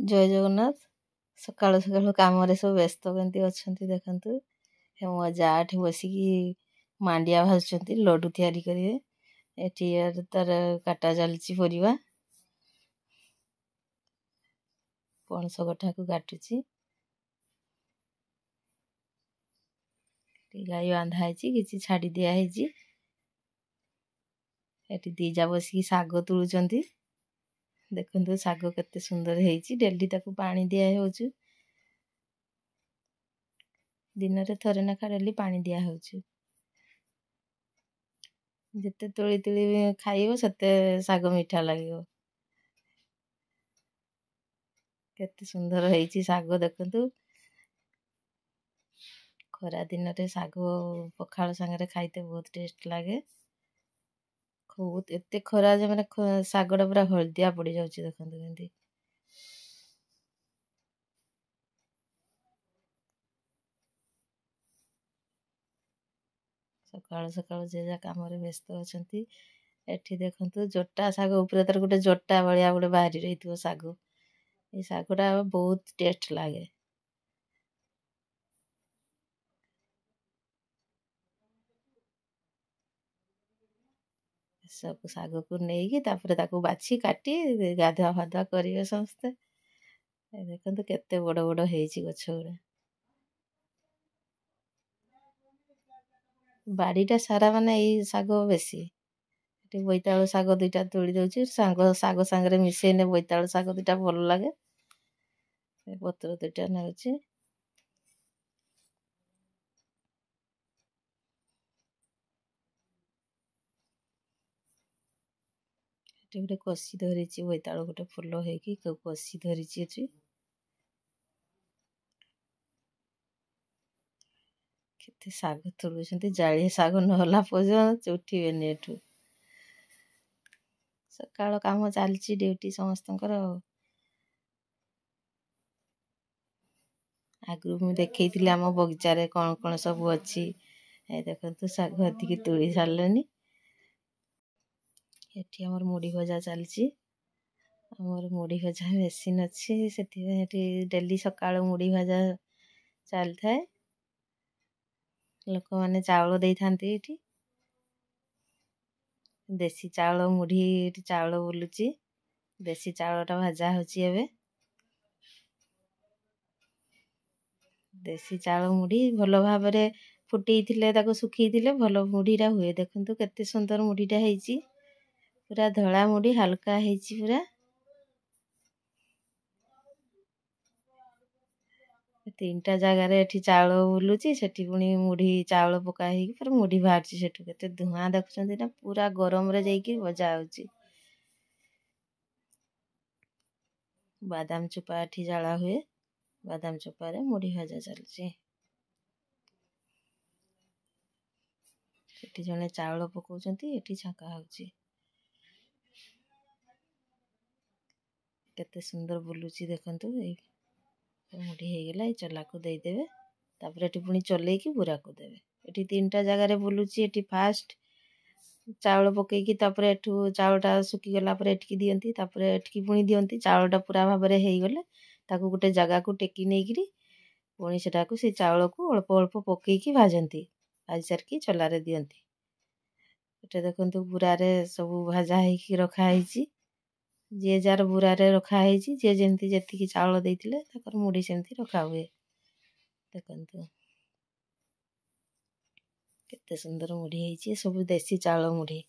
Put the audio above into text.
ଜୟ ଜଗନ୍ନାଥ। ସକାଳୁ ସକାଳୁ କାମରେ ସବୁ ବ୍ୟସ୍ତ କେମିତି ଅଛନ୍ତି ଦେଖନ୍ତୁ। ମୋ ଯା ଏଠି ବସିକି ମାଣ୍ଡିଆ ଭାଜୁଛନ୍ତି, ଲଡ଼ୁ ତିଆରି କରିବେ। ଏଠି ତାର କାଟା ଚାଲିଛି ପରିବା। ପଣସ କଠାକୁ କାଟୁଛି। ଗାଈ ବାନ୍ଧା ହେଇଛି, କିଛି ଛାଡ଼ି ଦିଆ ହେଇଛି। ଏଠି ଦି ଯା ବସିକି ଶାଗ ତୁଳୁଛନ୍ତି। ଦେଖନ୍ତୁ ଶାଗ କେତେ ସୁନ୍ଦର ହେଇଛି। ଡେଲି ତାକୁ ପାଣି ଦିଆ ହେଉଛି। ଦିନରେ ଥରେ ଲେଖା ଡେଲି ପାଣି ଦିଆ ହେଉଛି। ଯେତେ ତୋଳି ତୋଳି ଖାଇବ ସେତେ ଶାଗ ମିଠା ଲାଗିବ। କେତେ ସୁନ୍ଦର ହେଇଛି ଶାଗ ଦେଖନ୍ତୁ। ଖରା ଦିନରେ ଶାଗ ପଖାଳ ସାଙ୍ଗରେ ଖାଇତେ ବହୁତ ଟେଷ୍ଟ ଲାଗେ। ବହୁତ ଏତେ ଖରା ଯେ ମାନେ ଶାଗଟା ପୁରା ହଳଦିଆ ପଡ଼ିଯାଉଛି ଦେଖନ୍ତୁ କେମିତି। ସକାଳୁ ସକାଳୁ ଯେ ଯା କାମରେ ବ୍ୟସ୍ତ ଅଛନ୍ତି। ଏଠି ଦେଖନ୍ତୁ ଜଟା ଶାଗ ଉପରେ ତାର ଗୋଟେ ଜଟା ଭଳିଆ ଗୋଟେ ବାହାରି ରହିଥିବ ଶାଗ। ଏଇ ଶାଗଟା ବହୁତ ଟେଷ୍ଟ ଲାଗେ। ସବୁ ଶାଗକୁ ନେଇକି ତାପରେ ତାକୁ ବାଛି କାଟି ଗାଧୁଆ ଫାଧୁଆ କରିବେ ସମସ୍ତେ। ଦେଖନ୍ତୁ କେତେ ବଡ଼ ବଡ଼ ହେଇଛି ଗଛ ଗୁଡ଼ା। ବାଡ଼ିଟା ସାରା ମାନେ ଏଇ ଶାଗ ବେଶୀ। ଏଠି ବୋଇତାଳୁ ଶାଗ ଦୁଇଟା ତୋଳି ଦେଉଛି। ଶାଗ ସାଙ୍ଗରେ ମିଶେଇନେ ବୋଇତାଳୁ ଶାଗ ଦୁଇଟା ଭଲ ଲାଗେ। ପତ୍ର ଦୁଇଟା ନେଉଛି। ଏଠି ଗୋଟେ କଷି ଧରିଛି, ବୋଇତାଳୁ ଗୋଟେ ଫୁଲ ହେଇକି କଷି ଧରିଛି ଏଠି। କେତେ ଶାଗ ତୋଳୁଛନ୍ତି। ଜାଳିଆ ଶାଗ ନହେଲା ପର୍ଯ୍ୟନ୍ତ ଉଠିବେନି ଏଠୁ। ସକାଳ କାମ ଚାଲିଛି, ଡ୍ୟୁଟି ସମସ୍ତଙ୍କର। ଆଗରୁ ମୁଁ ଦେଖେଇଥିଲି ଆମ ବଗିଚାରେ କ'ଣ କ'ଣ ସବୁ ଅଛି। ଦେଖନ୍ତୁ ଶାଗ ଏତିକି ତୋଳି ସାରିଲେଣି। ଏଠି ଆମର ମୁଢ଼ି ଭଜା ଚାଲିଛି। ଆମର ମୁଢ଼ି ଭଜା ମେସିନ୍ ଅଛି, ସେଥିପାଇଁ ଏଠି ଡେଲି ସକାଳୁ ମୁଢ଼ି ଭଜା ଚାଲିଥାଏ। ଲୋକମାନେ ଚାଉଳ ଦେଇଥାନ୍ତି ଏଠି। ଦେଶୀ ଚାଉଳ ମୁଢ଼ି, ଏଠି ଚାଉଳ ବୁଲୁଛି। ଦେଶୀ ଚାଉଳଟା ଭଜା ହେଉଛି ଏବେ। ଦେଶୀ ଚାଉଳ ମୁଢ଼ି ଭଲ ଭାବରେ ଫୁଟେଇଥିଲେ, ତାକୁ ଶୁଖେଇଥିଲେ ଭଲ ମୁଢ଼ିଟା ହୁଏ। ଦେଖନ୍ତୁ କେତେ ସୁନ୍ଦର ମୁଢ଼ିଟା ହେଇଛି। ପୁରା ଧଳା ମୁଢ଼ି, ହାଲକା ହେଇଛି ପୁରା। ତିନିଟା ଜାଗାରେ ଏଠି ଚାଉଳ ବୁଲୁଛି। ସେଠି ପୁଣି ମୁଢ଼ି ଚାଉଳ ପକା ହେଇକି ପୁରା ମୁଢ଼ି ବାହାରୁଛି ସେଠୁ। କେତେ ଧୂଆଁ ଦେଖୁଛନ୍ତି ନା, ପୁରା ଗରମରେ ଯାଇକି ଭଜା ହେଉଛି। ବାଦାମ ଚୋପା ଏଠି ଜାଳା ହୁଏ। ବାଦାମ ଚୋପାରେ ମୁଢ଼ି ଭଜା ଚାଲିଛି। ଏଠି ଜଣେ ଚାଉଳ ପକାଉଛନ୍ତି, ଏଠି ଛଙ୍କା ହେଉଛି। କେତେ ସୁନ୍ଦର ବୁଲୁଛି ଦେଖନ୍ତୁ। ଏଇ ମୁଢ଼ି ହେଇଗଲା, ଏଇ ଚଲାକୁ ଦେଇଦେବେ। ତାପରେ ଏଠି ପୁଣି ଚଲେଇକି ବୁରାକୁ ଦେବେ। ଏଠି ତିନିଟା ଜାଗାରେ ବୁଲୁଛି। ଏଠି ଫାଷ୍ଟ ଚାଉଳ ପକେଇକି ତାପରେ ଏଠୁ ଚାଉଳଟା ଶୁଖିଗଲା ପରେ ଏଠିକି ଦିଅନ୍ତି, ତାପରେ ଏଠିକି ପୁଣି ଦିଅନ୍ତି। ଚାଉଳଟା ପୁରା ଭାବରେ ହେଇଗଲେ ତାକୁ ଗୋଟେ ଜାଗାକୁ ଟେକି ନେଇକିରି ପୁଣି ସେଟାକୁ ସେଇ ଚାଉଳକୁ ଅଳ୍ପ ଅଳ୍ପ ପକେଇକି ଭାଜନ୍ତି। ଭାଜି ସାରିକି ଚଲାରେ ଦିଅନ୍ତି। ଏଠି ଦେଖନ୍ତୁ ବୁରାରେ ସବୁ ଭାଜା ହେଇକି ରଖା ହେଇଛି। ଯିଏ ଯାହାର ବୁରାରେ ରଖା ହେଇଛି, ଯିଏ ଯେମିତି ଯେତିକି ଚାଉଳ ଦେଇଥିଲେ ତାଙ୍କର ମୁଢ଼ି ସେମିତି ରଖା ହୁଏ। ଦେଖନ୍ତୁ କେତେ ସୁନ୍ଦର ମୁଢ଼ି ହେଇଛି। ସବୁ ଦେଶୀ ଚାଉଳ ମୁଢ଼ି।